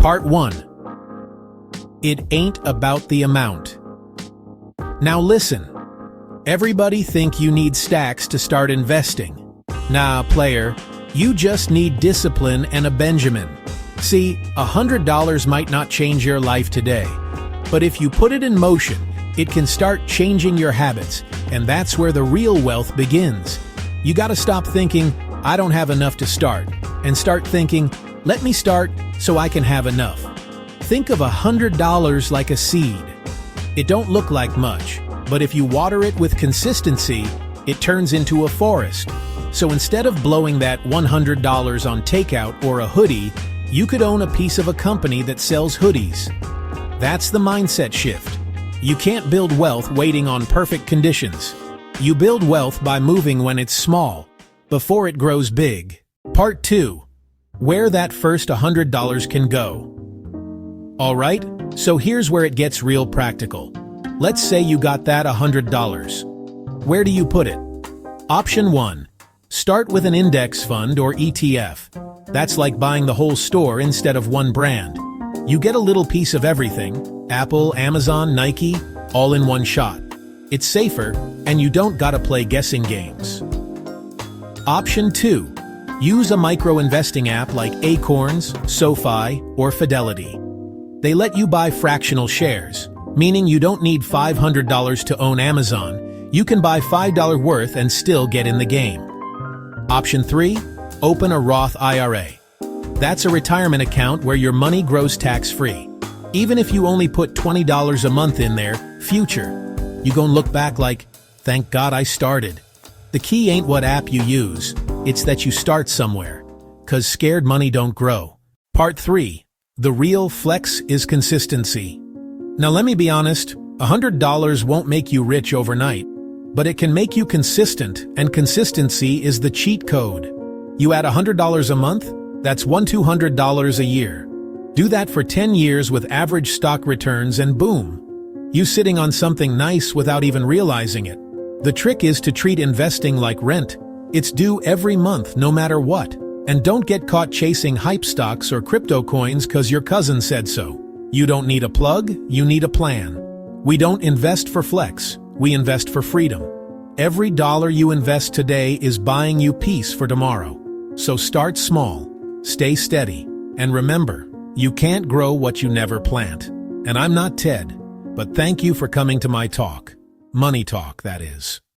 Part 1. It ain't about the amount. Now listen. Everybody think you need stacks to start investing. Nah, player, you just need discipline and a Benjamin. See, $100 might not change your life today, but if you put it in motion, it can start changing your habits, and that's where the real wealth begins. You gotta stop thinking, I don't have enough to start, and start thinking, let me start so I can have enough. Think of $100 like a seed. It don't look like much, but if you water it with consistency, it turns into a forest. So instead of blowing that $100 on takeout or a hoodie, you could own a piece of a company that sells hoodies. That's the mindset shift. You can't build wealth waiting on perfect conditions. You build wealth by moving when it's small, before it grows big. Part 2. Where that first $100 can go. Alright, so here's where it gets real practical. Let's say you got that $100. Where do you put it? Option 1. Start with an index fund or ETF. That's like buying the whole store instead of one brand. You get a little piece of everything, Apple, Amazon, Nike, all in one shot. It's safer, and you don't gotta play guessing games. Option 2. Use a micro-investing app like Acorns, SoFi, or Fidelity. They let you buy fractional shares, meaning you don't need $500 to own Amazon. You can buy $5 worth and still get in the game. Option 3. Open a Roth IRA. That's a retirement account where your money grows tax-free. Even if you only put $20 a month in there, future, you gon' look back like, thank God I started. The key ain't what app you use, it's that you start somewhere. 'Cause scared money don't grow. Part 3. The real flex is consistency. Now let me be honest, $100 won't make you rich overnight, but it can make you consistent, and consistency is the cheat code. You add $100 a month, that's $200 a year. Do that for 10 years with average stock returns and boom, you sitting on something nice without even realizing it. The trick is to treat investing like rent. It's due every month no matter what. And don't get caught chasing hype stocks or crypto coins 'cause your cousin said so. You don't need a plug, you need a plan. We don't invest for flex, we invest for freedom. Every dollar you invest today is buying you peace for tomorrow. So start small, stay steady, and remember, you can't grow what you never plant. And I'm not Ted, but thank you for coming to my talk. Money talk, that is.